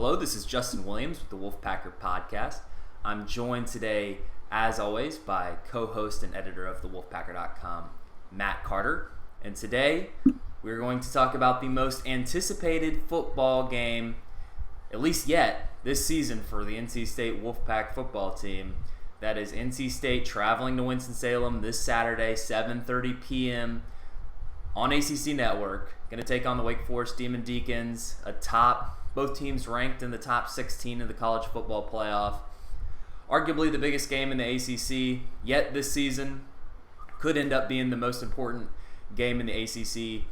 Hello, this is Justin Williams with the Wolfpacker Podcast. I'm joined today, as always, by co-host and editor of thewolfpacker.com, Matt Carter. And today, we're going to talk about the most anticipated football game, at least yet, this season for the NC State Wolfpack football team. That is NC State traveling to Winston-Salem this Saturday, 7:30 p.m. on ACC Network. Going to take on the Wake Forest Demon Deacons, both teams ranked in the top 16 of the college football playoff. Arguably the biggest game in the ACC yet this season. Could end up being the most important game in the ACC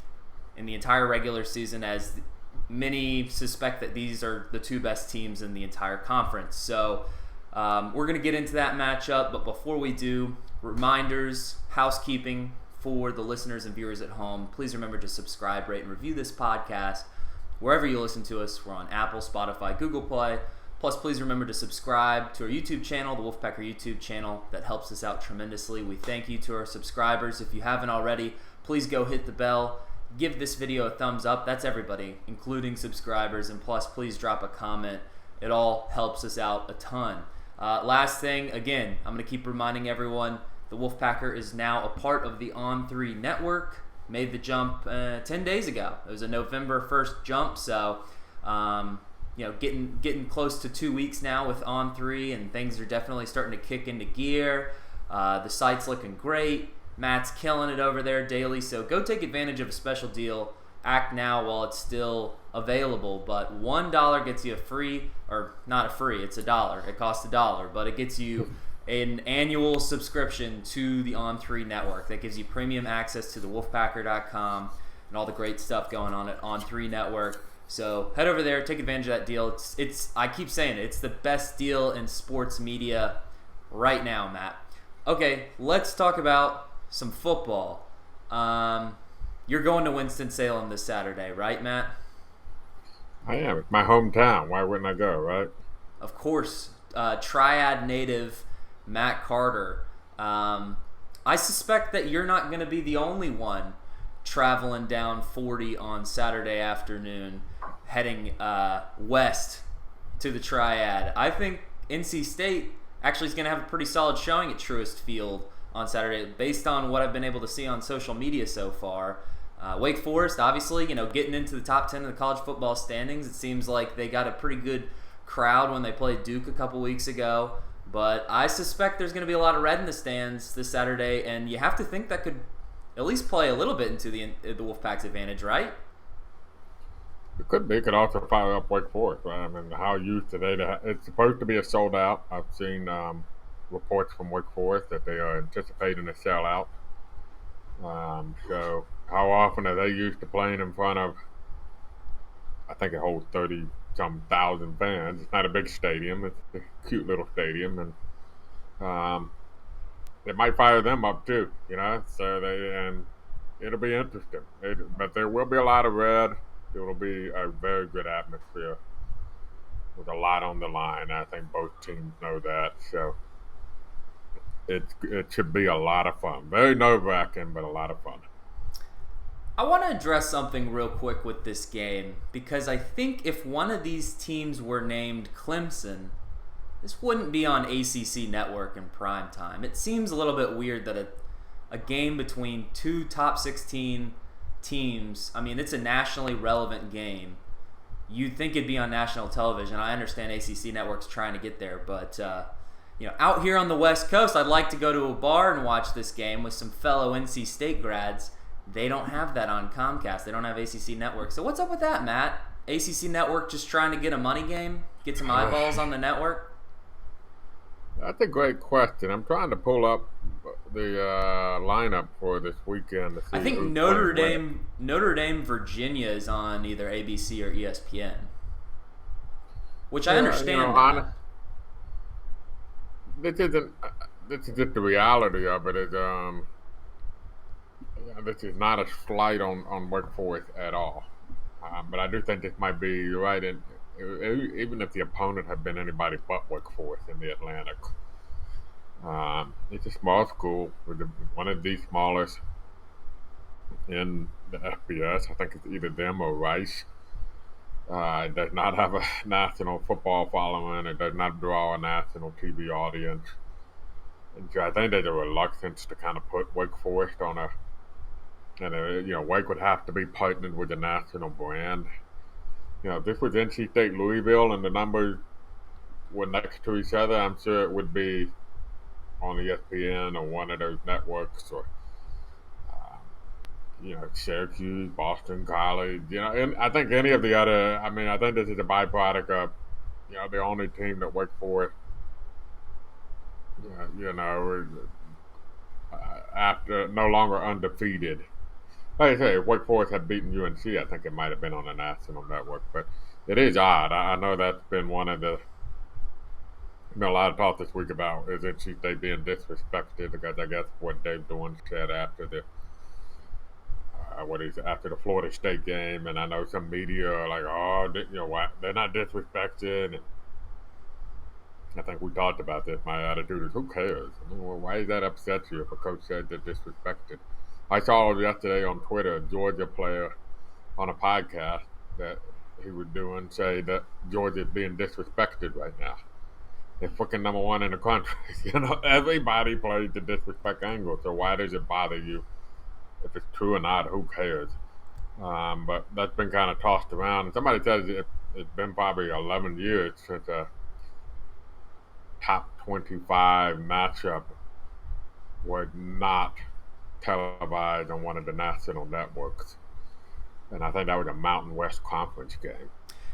in the entire regular season, as many suspect that these are the two best teams in the entire conference. So we're going to get into that matchup, but before we do, reminders, housekeeping for the listeners and viewers at home. Please remember to subscribe, rate, and review this podcast wherever you listen to us. We're on Apple, Spotify, Google Play. Plus, please remember to subscribe to our YouTube channel, the Wolfpacker YouTube channel. That helps us out tremendously. We thank you to our subscribers. If you haven't already, please go hit the bell. Give this video a thumbs up. That's everybody, including subscribers. And plus, please drop a comment. It all helps us out a ton. Last thing, again, I'm going to keep reminding everyone, the Wolfpacker is now a part of the On3 network. Made the jump 10 days ago. It was a November 1st jump, so getting close to 2 weeks now with On3, and things are definitely starting to kick into gear. The site's looking great. Matt's killing it over there daily, so go take advantage of a special deal. Act now while it's still available, but $1 gets you a free, or not a free, it's $1. It costs $1, but it gets you an annual subscription to the On3 network. That gives you premium access to the Wolfpacker.com and all the great stuff going on at On3 network. So head over there, take advantage of that deal. It's I keep saying it, it's the best deal in sports media right now, Matt. Okay, let's talk about some football. You're going to Winston-Salem this Saturday, right, Matt? I am. It's my hometown. Why wouldn't I go, right? Of course. Triad native Matt Carter. I suspect that you're not going to be the only one traveling down 40 on Saturday afternoon, heading west to the Triad. I think NC State actually is going to have a pretty solid showing at Truist Field on Saturday, based on what I've been able to see on social media so far. Wake Forest, obviously, getting into the top 10 of the college football standings. It seems like they got a pretty good crowd when they played Duke a couple weeks ago. But I suspect there's going to be a lot of red in the stands this Saturday, and you have to think that could at least play a little bit into the Wolfpack's advantage, right? It could be. It could also fire up Wake Forest, right? I mean, how used today it's supposed to be a sold out. I've seen reports from Wake Forest that they are anticipating a sellout. So how often are they used to playing in front of, I think it holds 30-some thousand fans. It's not a big stadium. It's a cute little stadium. And it might fire them up too, So it'll be interesting. But there will be a lot of red. It will be a very good atmosphere with a lot on the line. I think both teams know that. So it should be a lot of fun. Very nerve-wracking, but a lot of fun. I want to address something real quick with this game, because I think if one of these teams were named Clemson, this wouldn't be on ACC Network in prime time. It seems a little bit weird that a game between two top 16 teams, I mean, it's a nationally relevant game. You'd think it'd be on national television. I understand ACC Network's trying to get there, but out here on the West Coast, I'd like to go to a bar and watch this game with some fellow NC State grads. They don't have that on Comcast. They don't have ACC Network. So what's up with that, Matt? ACC Network just trying to get a money game? Get some eyeballs on the network? That's a great question. I'm trying to pull up the lineup for this weekend to see. I think Notre Dame, Virginia is on either ABC or ESPN, which I understand. This is just the reality of it. This is not a slight on Wake Forest at all. But I do think this might be right. Even if the opponent had been anybody but Wake Forest in the Atlantic. It's a small school, with one of the smallest in the FBS. I think it's either them or Rice. It does not have a national football following. It does not draw a national TV audience. And so I think there's a reluctance to kind of put Wake Forest on Wake would have to be partnered with a national brand. If this was NC State Louisville and the numbers were next to each other, I'm sure it would be on ESPN or one of those networks, or Syracuse, Boston College, and I think any of the other. I mean, I think this is a byproduct of the only team that Wake Forest, after no longer undefeated. Like I say, if Wake Forest had beaten UNC, I think it might have been on a national network. But it is odd. I know that's been one of the. A lot of talk this week about is NC State being disrespected, because I guess what Dave Dorn said after the after the Florida State game, and I know some media are like, they're not disrespected. And I think we talked about this. My attitude is, who cares? I mean, well, why does that upset you if a coach said they're disrespected? I saw yesterday on Twitter a Georgia player on a podcast that he was doing say that Georgia is being disrespected right now. They're fucking number one in the country. Everybody plays the disrespect angle. So why does it bother you? If it's true or not, who cares? But that's been kind of tossed around. And somebody says it's been probably 11 years since a top 25 matchup was not televised on one of the national networks. And I think that was a Mountain West Conference game.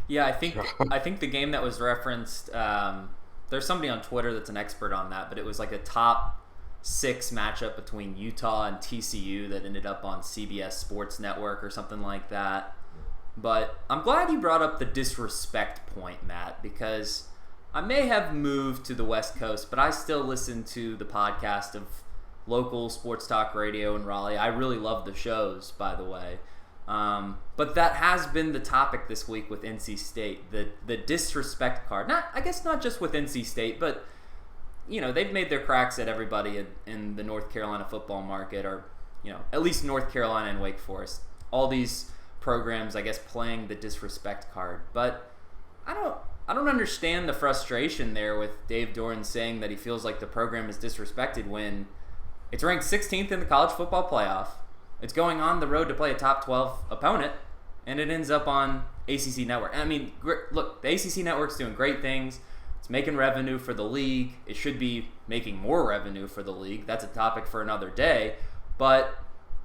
Yeah, I think the game that was referenced, there's somebody on Twitter that's an expert on that, but it was like a top 6 matchup between Utah and TCU that ended up on CBS Sports Network or something like that. But I'm glad you brought up the disrespect point, Matt, because I may have moved to the West Coast, but I still listen to the podcast of local sports talk radio in Raleigh. I really love the shows, by the way. But that has been the topic this week with NC State, the disrespect card. Not just with NC State, but they've made their cracks at everybody in the North Carolina football market, or at least North Carolina and Wake Forest. All these programs, I guess, playing the disrespect card. But I don't understand the frustration there with Dave Doran saying that he feels like the program is disrespected when it's ranked 16th in the college football playoff. It's going on the road to play a top 12 opponent, and it ends up on ACC Network. I mean, look, the ACC Network's doing great things. It's making revenue for the league. It should be making more revenue for the league. That's a topic for another day. But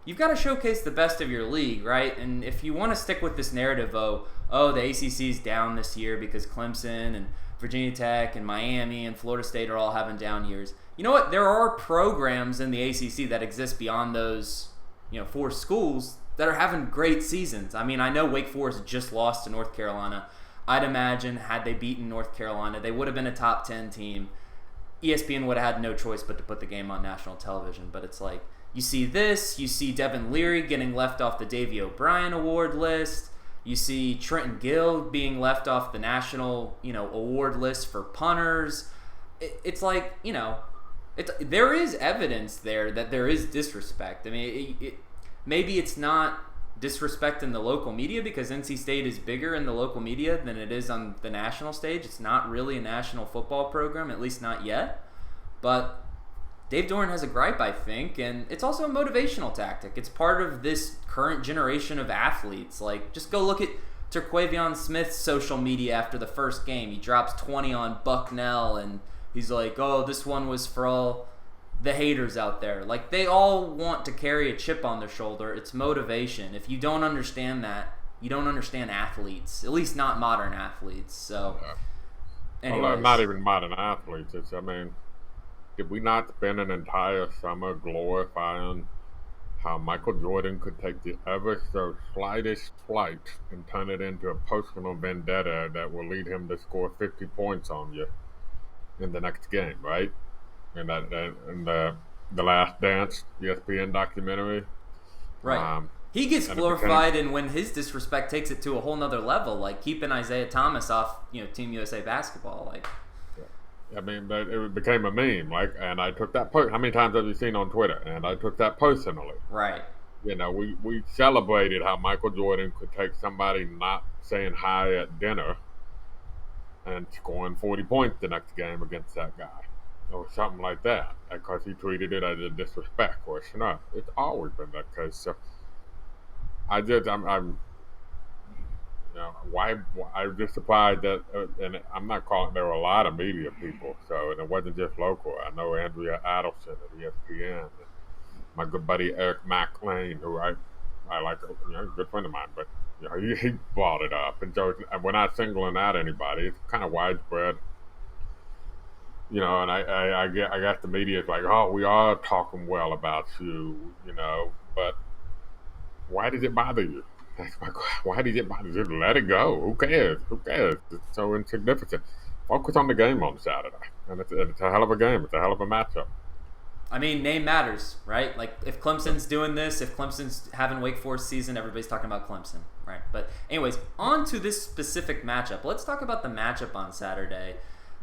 you've got to showcase the best of your league, right? And if you want to stick with this narrative the ACC's down this year because Clemson and Virginia Tech and Miami and Florida State are all having down years. You know what? There are programs in the ACC that exist beyond those 4 schools that are having great seasons. I mean, I know Wake Forest just lost to North Carolina. I'd imagine had they beaten North Carolina, they would have been a top 10 team. ESPN would have had no choice but to put the game on national television. But it's like, you see this, you see Devin Leary getting left off the Davey O'Brien Award list. You see Trenton Gill being left off the national, award list for punters. It's like, there is evidence there that there is disrespect. I mean, maybe it's not disrespect in the local media because NC State is bigger in the local media than it is on the national stage. It's not really a national football program, at least not yet. But Dave Doran has a gripe, I think, and it's also a motivational tactic. It's part of this current generation of athletes. Like, just go look at Terquavion Smith's social media after the first game. He drops 20 on Bucknell, and he's like, oh, this one was for all the haters out there. Like, they all want to carry a chip on their shoulder. It's motivation. If you don't understand that, you don't understand athletes, at least not modern athletes. So, well, not even modern athletes. Did we not spend an entire summer glorifying how Michael Jordan could take the ever so slightest slight and turn it into a personal vendetta that will lead him to score 50 points on you in the next game, right? And the Last Dance ESPN documentary, right? He gets glorified, and when his disrespect takes it to a whole nother level, like keeping Isaiah Thomas off, Team USA basketball, like. I mean, but it became a meme, and I took that. How many times have you seen on Twitter? And I took that personally, right? we celebrated how Michael Jordan could take somebody not saying hi at dinner and scoring 40 points the next game against that guy, or something like that, because he treated it as a disrespect or a snub. It's always been that case. So I'm why I'm just surprised that, and I'm not calling. There were a lot of media people, so and it wasn't just local. I know Andrea Adelson at ESPN, and my good buddy Eric McLean, who I like, a good friend of mine, but he brought it up, and so we're not singling out anybody. It's kind of widespread, and I got the media is like, oh, we are talking well about you, but why does it bother you? That's my question. Why does it bother you? Just let it go. Who cares? Who cares? It's so insignificant. Focus on the game on Saturday, and it's a hell of a game. It's a hell of a matchup. I mean, name matters, right? Like, if Clemson's doing this, if Clemson's having Wake Forest season, everybody's talking about Clemson, right? But anyways, on to this specific matchup. Let's talk about the matchup on Saturday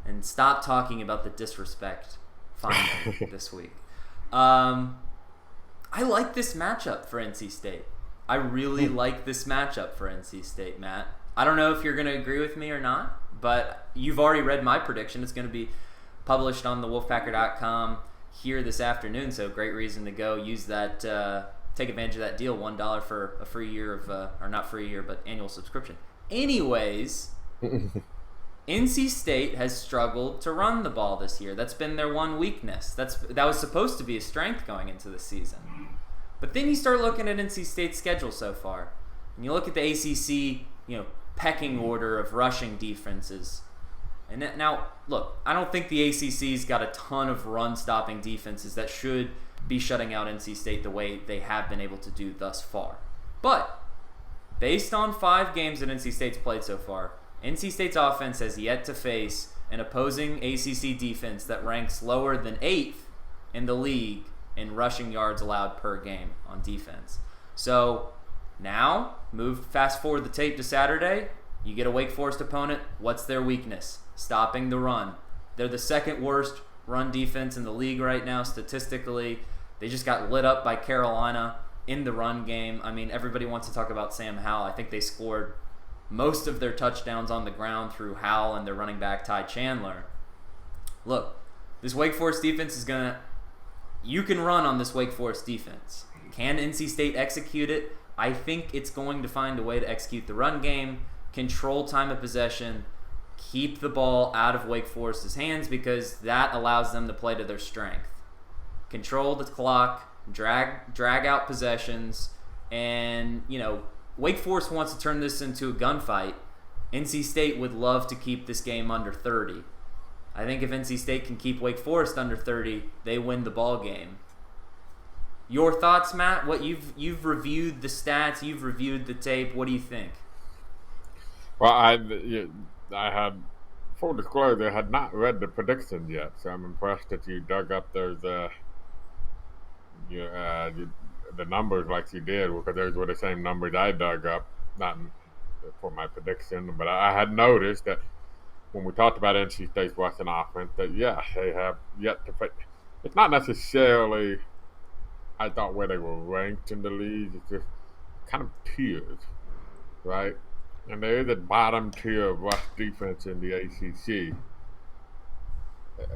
and stop talking about the disrespect finally this week. I like this matchup for NC State. I really like this matchup for NC State, Matt. I don't know if you're going to agree with me or not, but you've already read my prediction. It's going to be published on the Wolfpacker.com here this afternoon, so great reason to go use that, take advantage of that deal, $1 for a free year of, or not free year, but annual subscription. Anyways, NC State has struggled to run the ball this year. That's been their one weakness. That was supposed to be a strength going into the season. But then you start looking at NC State's schedule so far, and you look at the ACC, pecking order of rushing defenses. And now, look, I don't think the ACC's got a ton of run-stopping defenses that should be shutting out NC State the way they have been able to do thus far. But based on 5 games that NC State's played so far, NC State's offense has yet to face an opposing ACC defense that ranks lower than 8th in the league in rushing yards allowed per game on defense. So now, fast forward the tape to Saturday, you get a Wake Forest opponent. What's their weakness? Stopping the run. They're the second worst run defense in the league right now statistically. They just got lit up by Carolina in the run game. I mean, everybody wants to talk about Sam Howell. I think they scored most of their touchdowns on the ground through Howell and their running back Ty Chandler. Look, this Wake Forest defense is going to... You can run on this Wake Forest defense. Can NC State execute it? I think it's going to find a way to execute the run game, control time of possession, keep the ball out of Wake Forest's hands, because that allows them to play to their strength. Control the clock, drag out possessions, and, Wake Forest wants to turn this into a gunfight. NC State would love to keep this game under 30. I think if NC State can keep Wake Forest under 30, they win the ball game. Your thoughts, Matt? What you've reviewed the stats, you've reviewed the tape. What do you think? Well, I had, full disclosure, I had not read the predictions yet, so I'm impressed that you dug up those the numbers like you did, because those were the same numbers I dug up, not for my prediction, but I had noticed that when we talked about NC State's rushing offense, that they have yet to face. It's not necessarily, I thought, where they were ranked in the league. It's just kind of tiers, right? And there is a bottom tier of rush defense in the ACC.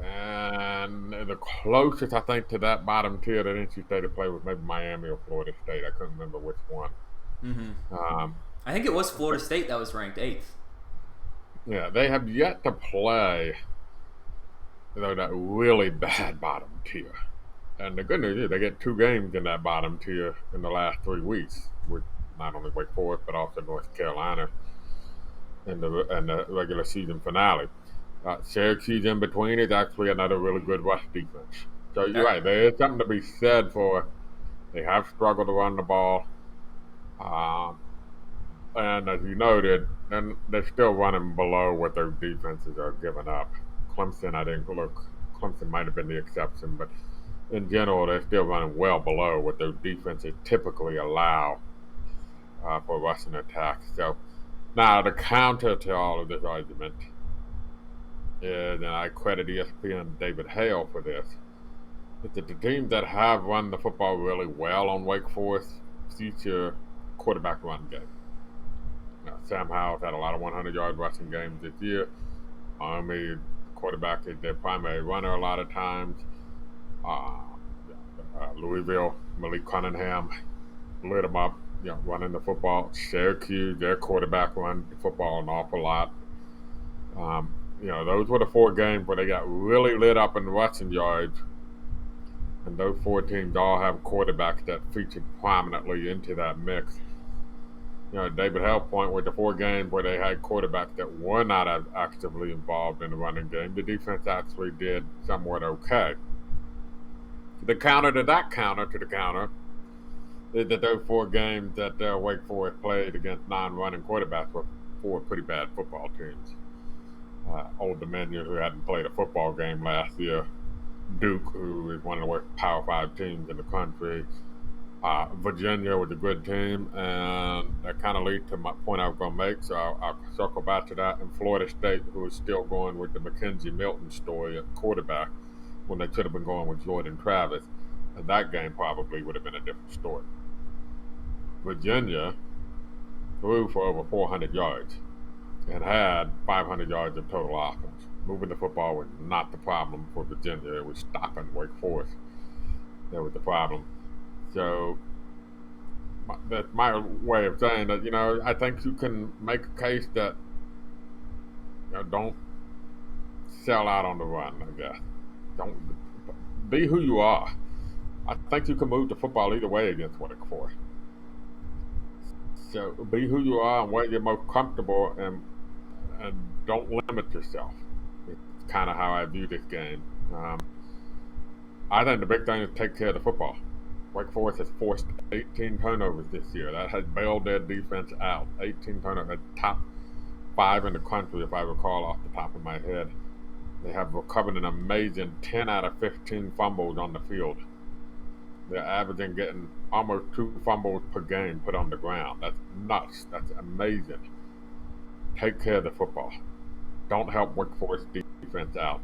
And the closest, I think, to that bottom tier that NC State had played was maybe Miami or Florida State. I couldn't remember which one. Mm-hmm. I think it was Florida State that was ranked 8th. Yeah, they have yet to play that really bad bottom tier. And the good news is they get 2 games in that bottom tier in the last 3 weeks, with not only Wake Forest but also North Carolina in the regular season finale. Syracuse in between is actually another really good rush defense. So you're right, there is something to be said for they have struggled to run the ball. And as you noted, and they're still running below what their defenses are giving up. Clemson, I didn't look. Clemson might have been the exception, but in general, they're still running well below what their defenses typically allow for rushing attacks. So now the counter to all of this argument is, and I credit ESPN David Hale for this, is that the teams that have run the football really well on Wake Forest future quarterback run game. Sam Howell's had a lot of 100-yard rushing games this year. Army quarterback is their primary runner a lot of times. Louisville, Malik Cunningham lit them up, running the football. Syracuse, their quarterback run the football an awful lot. Those were the 4 games where they got really lit up in rushing yards. And those 4 teams all have quarterbacks that featured prominently into that mix. David Hell point with the 4 games where they had quarterbacks that were not as actively involved in the running game. The defense actually did somewhat okay. The counter to the counter is that those 4 games that Wake Forest played against non-running quarterbacks were 4 pretty bad football teams. Old Dominion, who hadn't played a football game last year. Duke, who is one of the worst Power 5 teams in the country. Virginia was a good team, and that kind of leads to my point I was going to make, so I'll circle back to that. And Florida State, who is still going with the McKenzie Milton story at quarterback when they should have been going with Jordan Travis, and that game probably would have been a different story. Virginia threw for over 400 yards and had 500 yards of total offense. Moving the football was not the problem for Virginia. It was stopping Wake Forest that was the problem. So that's my way of saying that, I think you can make a case that don't sell out on the run, I guess. Don't be who you are. I think you can move the football either way against Wake Forest. So be who you are and where you're most comfortable, and don't limit yourself. It's kind of how I view this game. I think the big thing is take care of the football. Wake Forest has forced 18 turnovers this year. That has bailed their defense out. 18 turnovers, top 5 in the country, if I recall off the top of my head. They have recovered an amazing 10 out of 15 fumbles on the field. They're averaging getting almost 2 fumbles per game put on the ground. That's nuts. That's amazing. Take care of the football. Don't help Wake Forest defense out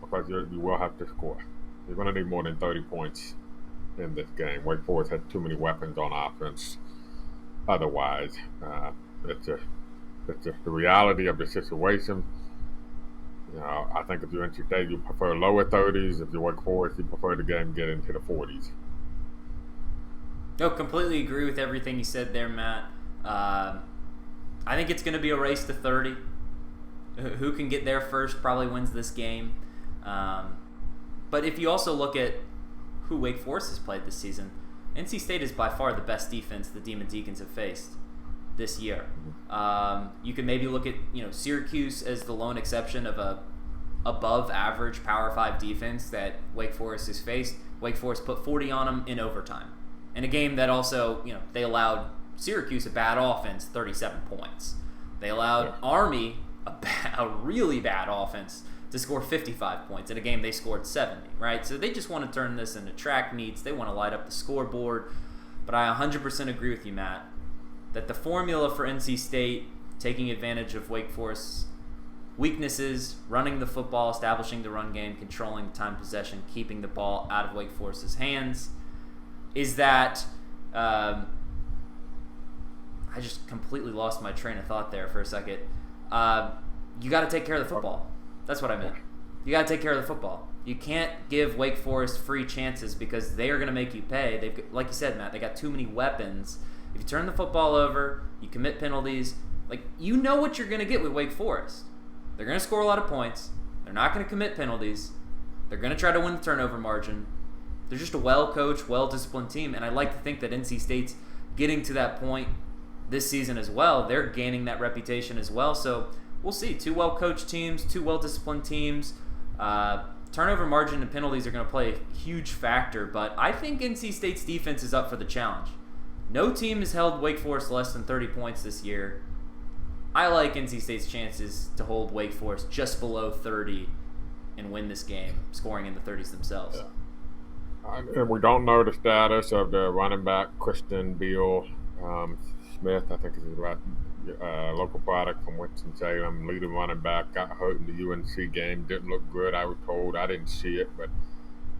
because you will have to score. You're going to need more than 30 points in this game. Wake Forest has too many weapons on offense. Otherwise, it's just the reality of the situation. I think if you're NC State, you prefer lower 30s. If you're Wake Forest, you prefer the game get into the 40s. No, completely agree with everything you said there, Matt. I think it's going to be a race to 30. Who can get there first probably wins this game. But if you also look at who Wake Forest has played this season, NC State is by far the best defense the Demon Deacons have faced this year. You can maybe look at Syracuse as the lone exception of a above average Power 5 defense that Wake Forest has faced. Wake Forest put 40 on them in overtime. In a game that also, they allowed Syracuse a bad offense, 37 points. They allowed Army a really bad offense to score 55 points in a game they scored 70, right? So they just want to turn this into track meets. They want to light up the scoreboard. But I 100% agree with you, Matt, that the formula for NC State taking advantage of Wake Forest's weaknesses, running the football, establishing the run game, controlling the time possession, keeping the ball out of Wake Forest's hands, is that I just completely lost my train of thought there for a second. You got to take care of the football. That's what I meant. You got to take care of the football. You can't give Wake Forest free chances because they are going to make you pay. They've, like you said, Matt, they got too many weapons. If you turn the football over, you commit penalties, you know what you're going to get with Wake Forest. They're going to score a lot of points. They're not going to commit penalties. They're going to try to win the turnover margin. They're just a well-coached, well-disciplined team, and I like to think that NC State's getting to that point this season as well. They're gaining that reputation as well, so we'll see. 2 well-coached teams, 2 well-disciplined teams. Turnover margin and penalties are going to play a huge factor, but I think NC State's defense is up for the challenge. No team has held Wake Forest less than 30 points this year. I like NC State's chances to hold Wake Forest just below 30 and win this game, scoring in the 30s themselves. Yeah. And we don't know the status of the running back, Christian Beal Smith, I think is his right, local product from Winston-Salem, leading running back, got hurt in the UNC game, didn't look good, I was told. I didn't see it, but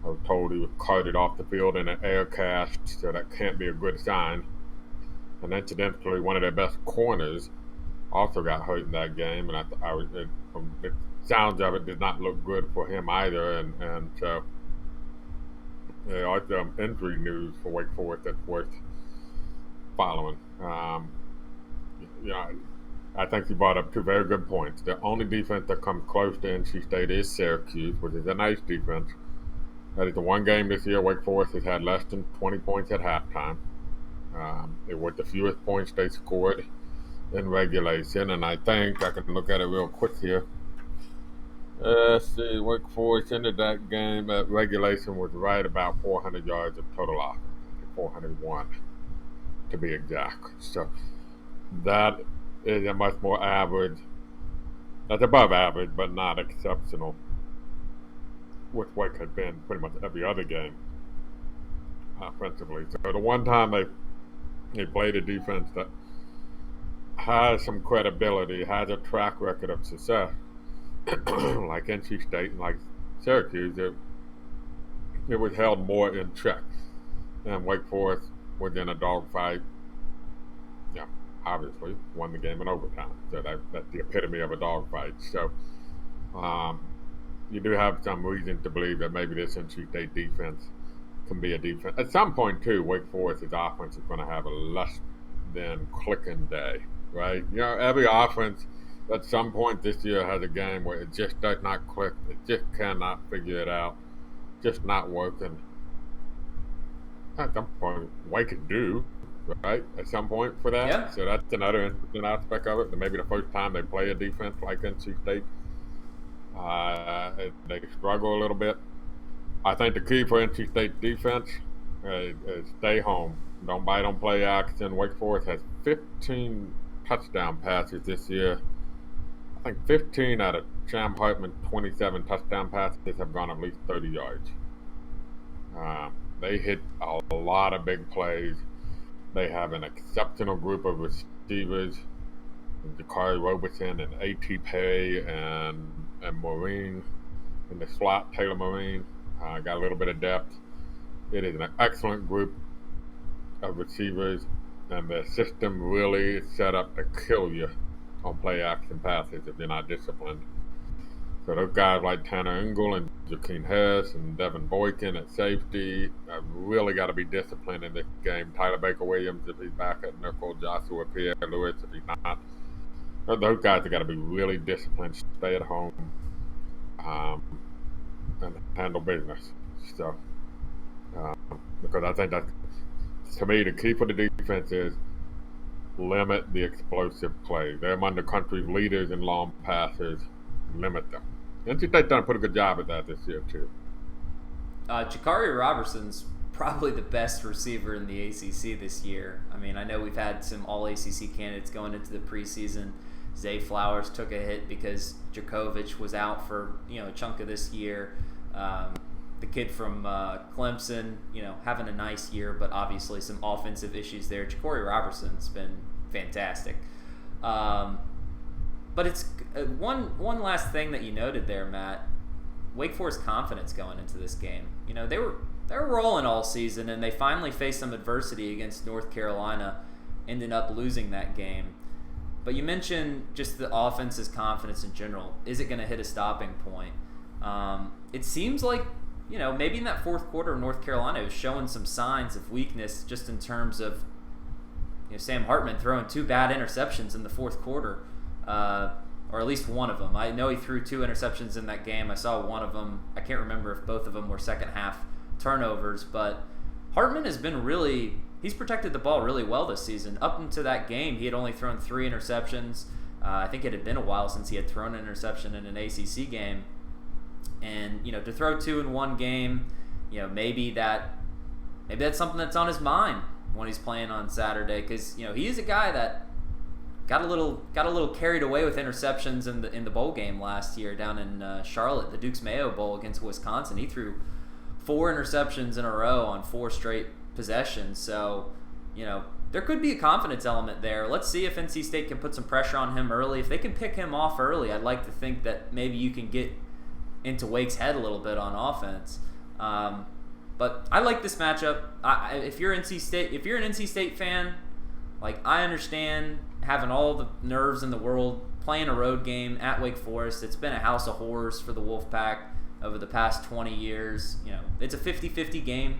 I was told he was carted off the field in an air cast, so that can't be a good sign. And incidentally, one of their best corners also got hurt in that game, and from the sounds of it, did not look good for him either. And so, there are some injury news for Wake Forest that's worth following. I think you brought up two very good points. The only defense that comes close to NC State is Syracuse, which is a nice defense. That is the one game this year Wake Forest has had less than 20 points at halftime. It was the fewest points they scored in regulation, and I think I can look at it real quick here. Let's see, Wake Forest ended that game at regulation with right about 400 yards of total offense, 401 to be exact. So that is a much more average, that's above average, but not exceptional, which Wake has been pretty much every other game offensively. So the one time they played a defense that has some credibility, has a track record of success, like NC State and like Syracuse, it was held more in check. And Wake Forest was in a dogfight. Yeah, obviously won the game in overtime. So that's the epitome of a dogfight. So you do have some reason to believe that maybe this NC State defense can be a defense. At some point, too, Wake Forest's offense is going to have a less than clicking day, right? Every offense at some point this year has a game where it just does not click. It just cannot figure it out. Just not working. At some point, Wake can do, right? At some point for that. Yeah. So that's another interesting aspect of it. That maybe the first time they play a defense like NC State, they struggle a little bit. I think the key for NC State defense is stay home. Don't bite on play action. Wake Forest has 15 touchdown passes this year. I think 15 out of Sham Hartman's 27 touchdown passes have gone at least 30 yards. They hit a lot of big plays. They have an exceptional group of receivers. Jakari Robertson and A.T. Perry and Maureen in the slot, Taylor Maureen. Got a little bit of depth. It is an excellent group of receivers, and the system really is set up to kill you on play action passes if you're not disciplined. So those guys like Tanner Engel and Jakeem Harris and Devin Boykin at safety have really got to be disciplined in this game. Tyler Baker-Williams if he's back at nickel, Joshua Pierre-Louis if he's not. Those guys have got to be really disciplined, stay at home, and handle business. So, because I think that, to me, the key for the defense is limit the explosive plays. They're among the country's leaders in long passes. Limit them. NC State's done a pretty good job at that this year, too. Jakari Robertson's probably the best receiver in the ACC this year. I mean, I know we've had some all-ACC candidates going into the preseason. Zay Flowers took a hit because Djokovic was out for a chunk of this year. The kid from Clemson, having a nice year, but obviously some offensive issues there. Jakari Robertson's been fantastic. But it's one last thing that you noted there, Matt. Wake Forest confidence going into this game. They were rolling all season, and they finally faced some adversity against North Carolina, ended up losing that game. But you mentioned just the offense's confidence in general. Is it going to hit a stopping point? It seems like, maybe in that fourth quarter, North Carolina was showing some signs of weakness just in terms of Sam Hartman throwing 2 bad interceptions in the fourth quarter, or at least one of them. I know he threw 2 interceptions in that game. I saw one of them. I can't remember if both of them were second half turnovers, but Hartman has been he's protected the ball really well this season. Up until that game, he had only thrown 3 interceptions. I think it had been a while since he had thrown an interception in an ACC game. And, to throw 2 in one game, maybe that's something that's on his mind when he's playing on Saturday, because, he is a guy that got a little carried away with interceptions in the bowl game last year down in Charlotte, the Duke's Mayo Bowl against Wisconsin. He threw 4 interceptions in a row on 4 straight possessions. So, there could be a confidence element there. Let's see if NC State can put some pressure on him early. If they can pick him off early, I'd like to think that maybe you can get into Wake's head a little bit on offense. But I like this matchup. If you're an NC State fan, like, I understand having all the nerves in the world playing a road game at Wake Forest. It's been a house of horrors for the Wolfpack over the past 20 years. It's a 50-50 game.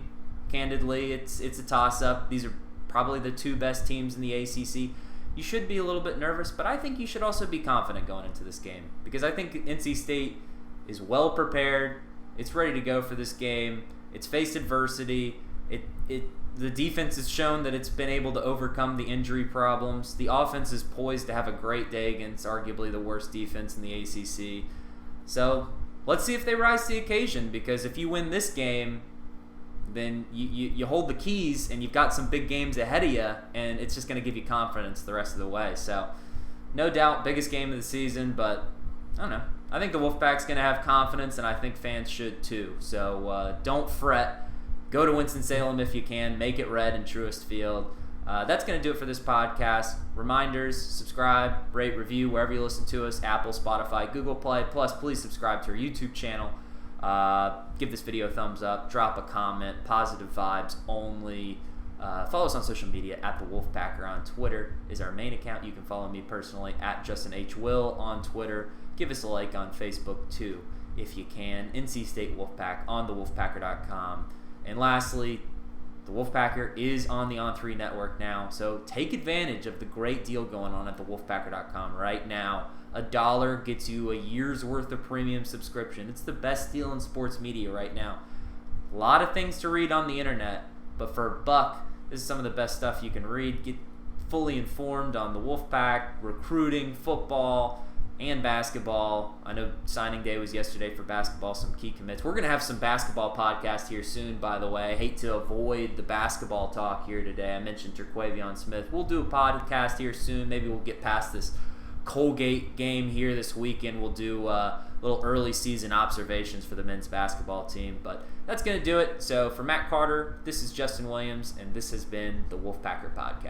Candidly, it's a toss-up. These are probably the two best teams in the ACC. You should be a little bit nervous, but I think you should also be confident going into this game, because I think NC State is well prepared. It's ready to go for this game. It's faced adversity. The defense has shown that it's been able to overcome the injury problems. The offense is poised to have a great day against arguably the worst defense in the ACC. So let's see if they rise to the occasion, because if you win this game, then you hold the keys and you've got some big games ahead of you, and it's just going to give you confidence the rest of the way. So no doubt, biggest game of the season, but I don't know. I think the Wolfpack's going to have confidence, and I think fans should too. So don't fret. Go to Winston-Salem if you can. Make it red in Truist Field. That's going to do it for this podcast. Reminders, subscribe, rate, review, wherever you listen to us, Apple, Spotify, Google Play. Plus, please subscribe to our YouTube channel. Give this video a thumbs up. Drop a comment. Positive vibes only. Follow us on social media at The Wolfpacker on Twitter is our main account. You can follow me personally at Justin H. Will on Twitter. Give us a like on Facebook too if you can. NC State Wolfpack on thewolfpacker.com. And lastly, the Wolfpacker is on the On3 network now, so take advantage of the great deal going on at thewolfpacker.com right now. $1 gets you a year's worth of premium subscription. It's the best deal in sports media right now. A lot of things to read on the internet, but for $1, this is some of the best stuff you can read. Get fully informed on the Wolfpack, recruiting, football, and basketball. I know signing day was yesterday for basketball, some key commits. We're going to have some basketball podcast here soon, by the way. I hate to avoid the basketball talk here today. I mentioned Terquavion Smith. We'll do a podcast here soon. Maybe we'll get past this Colgate game here this weekend. We'll do little early season observations for the men's basketball team. But that's going to do it. So for Matt Carter, this is Justin Williams, and this has been the Wolfpacker Podcast.